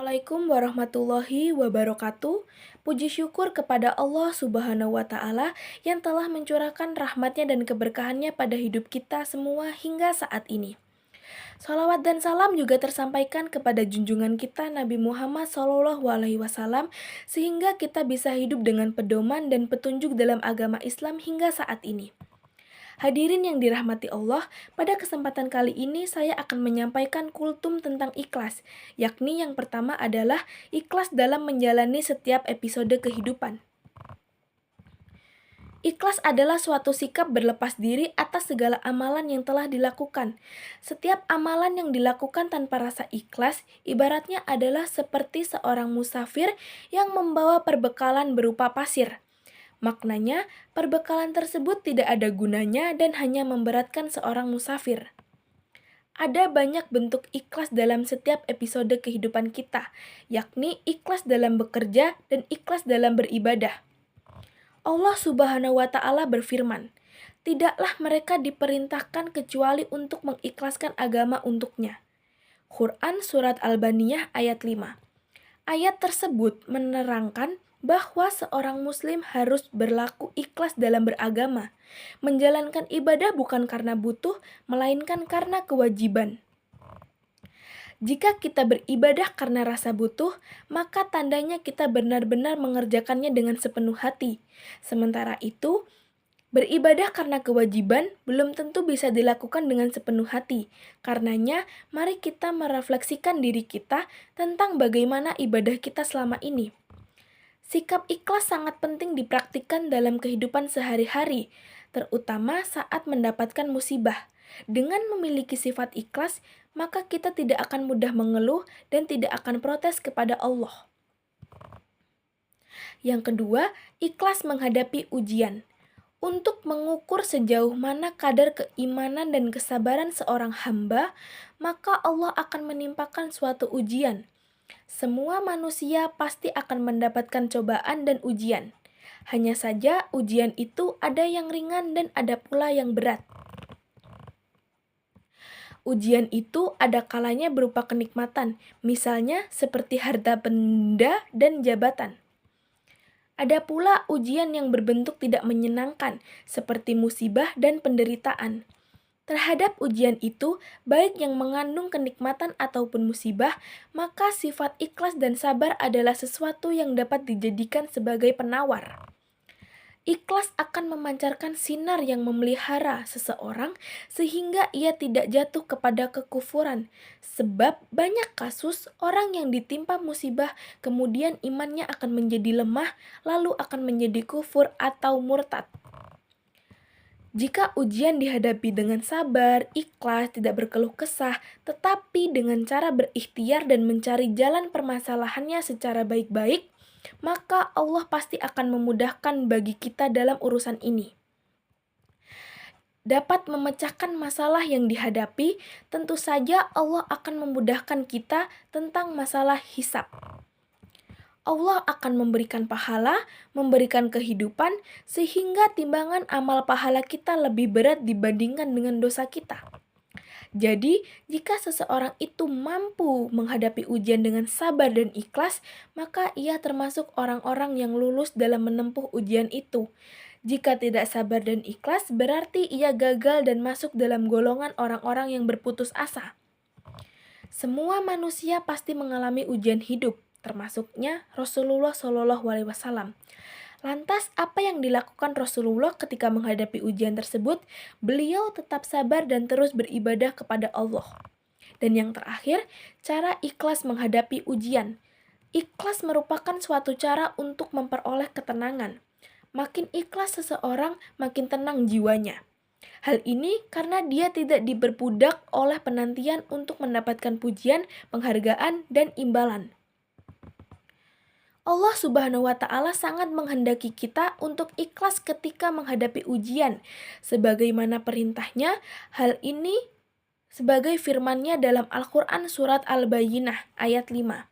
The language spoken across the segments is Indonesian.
Assalamualaikum warahmatullahi wabarakatuh. Puji syukur kepada Allah Subhanahu wa Ta'ala yang telah mencurahkan rahmatnya dan keberkahannya pada hidup kita semua hingga saat ini. Salawat dan salam juga tersampaikan kepada junjungan kita Nabi Muhammad SAW sehingga kita bisa hidup dengan pedoman dan petunjuk dalam agama Islam hingga saat ini. Hadirin yang dirahmati Allah, pada kesempatan kali ini saya akan menyampaikan kultum tentang ikhlas, yakni yang pertama adalah ikhlas dalam menjalani setiap episode kehidupan. Ikhlas adalah suatu sikap berlepas diri atas segala amalan yang telah dilakukan. Setiap amalan yang dilakukan tanpa rasa ikhlas, ibaratnya adalah seperti seorang musafir yang membawa perbekalan berupa pasir. Maknanya, perbekalan tersebut tidak ada gunanya dan hanya memberatkan seorang musafir. Ada banyak bentuk ikhlas dalam setiap episode kehidupan kita, yakni ikhlas dalam bekerja dan ikhlas dalam beribadah. Allah Subhanahu wa Ta'ala berfirman, "Tidaklah mereka diperintahkan kecuali untuk mengikhlaskan agama untuknya." Quran Surat Al-Baniyah ayat 5. Ayat tersebut menerangkan bahwa seorang muslim harus berlaku ikhlas dalam beragama, menjalankan ibadah bukan karena butuh, melainkan karena kewajiban. Jika kita beribadah karena rasa butuh, maka tandanya kita benar-benar mengerjakannya dengan sepenuh hati. Sementara itu, beribadah karena kewajiban belum tentu bisa dilakukan dengan sepenuh hati. Karenanya, mari kita merefleksikan diri kita tentang bagaimana ibadah kita selama ini. Sikap ikhlas sangat penting dipraktikkan dalam kehidupan sehari-hari, terutama saat mendapatkan musibah. Dengan memiliki sifat ikhlas, maka kita tidak akan mudah mengeluh dan tidak akan protes kepada Allah. Yang kedua, ikhlas menghadapi ujian. Untuk mengukur sejauh mana kadar keimanan dan kesabaran seorang hamba, maka Allah akan menimpakan suatu ujian. Semua manusia pasti akan mendapatkan cobaan dan ujian. Hanya saja ujian itu ada yang ringan dan ada pula yang berat. Ujian itu ada kalanya berupa kenikmatan, misalnya seperti harta benda dan jabatan. Ada pula ujian yang berbentuk tidak menyenangkan, seperti musibah dan penderitaan. Terhadap ujian itu, baik yang mengandung kenikmatan ataupun musibah, maka sifat ikhlas dan sabar adalah sesuatu yang dapat dijadikan sebagai penawar. Ikhlas akan memancarkan sinar yang memelihara seseorang sehingga ia tidak jatuh kepada kekufuran. Sebab banyak kasus orang yang ditimpa musibah kemudian imannya akan menjadi lemah lalu akan menjadi kufur atau murtad. Jika ujian dihadapi dengan sabar, ikhlas, tidak berkeluh kesah, tetapi dengan cara berikhtiar dan mencari jalan permasalahannya secara baik-baik, maka Allah pasti akan memudahkan bagi kita dalam urusan ini. Dapat memecahkan masalah yang dihadapi, tentu saja Allah akan memudahkan kita tentang masalah hisab. Allah akan memberikan pahala, memberikan kehidupan, sehingga timbangan amal pahala kita lebih berat dibandingkan dengan dosa kita. Jadi, jika seseorang itu mampu menghadapi ujian dengan sabar dan ikhlas, maka ia termasuk orang-orang yang lulus dalam menempuh ujian itu. Jika tidak sabar dan ikhlas, berarti ia gagal dan masuk dalam golongan orang-orang yang berputus asa. Semua manusia pasti mengalami ujian hidup, termasuknya Rasulullah SAW. Lantas, apa yang dilakukan Rasulullah ketika menghadapi ujian tersebut? Beliau tetap sabar dan terus beribadah kepada Allah. Dan yang terakhir, cara ikhlas menghadapi ujian. Ikhlas merupakan suatu cara untuk memperoleh ketenangan. Makin ikhlas seseorang, makin tenang jiwanya. Hal ini karena dia tidak diperbudak oleh penantian untuk mendapatkan pujian, penghargaan, dan imbalan. Allah Subhanahu wa Ta'ala sangat menghendaki kita untuk ikhlas ketika menghadapi ujian. Sebagaimana perintahnya, hal ini sebagai firman-Nya dalam Al-Quran Surat Al-Bayyinah ayat 5.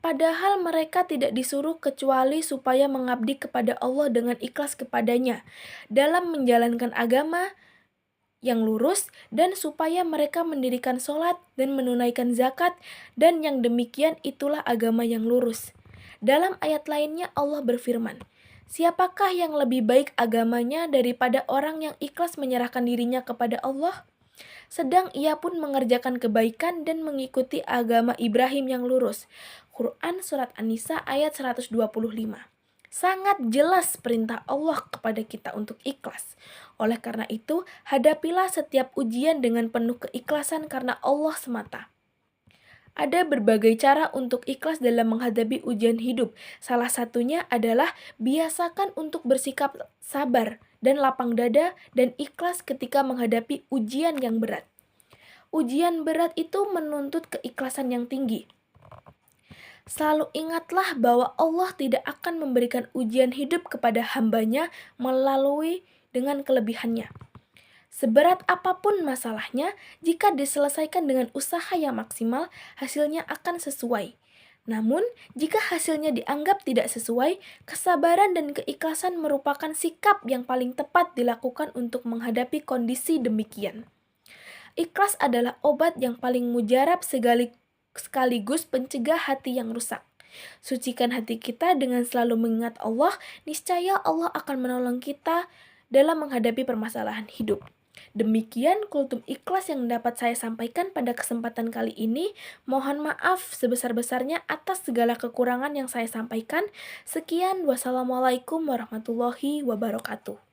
Padahal mereka tidak disuruh kecuali supaya mengabdi kepada Allah dengan ikhlas kepadanya dalam menjalankan agama yang lurus, dan supaya mereka mendirikan sholat dan menunaikan zakat, dan yang demikian itulah agama yang lurus. Dalam ayat lainnya Allah berfirman, "Siapakah yang lebih baik agamanya daripada orang yang ikhlas menyerahkan dirinya kepada Allah? Sedang ia pun mengerjakan kebaikan dan mengikuti agama Ibrahim yang lurus." Quran Surat An-Nisa ayat 125. Sangat jelas perintah Allah kepada kita untuk ikhlas. Oleh karena itu, hadapilah setiap ujian dengan penuh keikhlasan karena Allah semata. Ada berbagai cara untuk ikhlas dalam menghadapi ujian hidup. Salah satunya adalah biasakan untuk bersikap sabar dan lapang dada dan ikhlas ketika menghadapi ujian yang berat. Ujian berat itu menuntut keikhlasan yang tinggi. Selalu ingatlah bahwa Allah tidak akan memberikan ujian hidup kepada hambanya melalui dengan kelebihannya. Seberat apapun masalahnya, jika diselesaikan dengan usaha yang maksimal, hasilnya akan sesuai. Namun, jika hasilnya dianggap tidak sesuai, kesabaran dan keikhlasan merupakan sikap yang paling tepat dilakukan untuk menghadapi kondisi demikian. Ikhlas adalah obat yang paling mujarab sekaligus pencegah hati yang rusak. Sucikan hati kita dengan selalu mengingat Allah, niscaya Allah akan menolong kita dalam menghadapi permasalahan hidup. Demikian kultum ikhlas yang dapat saya sampaikan pada kesempatan kali ini. Mohon maaf sebesar-besarnya atas segala kekurangan yang saya sampaikan. Sekian, wassalamualaikum warahmatullahi wabarakatuh.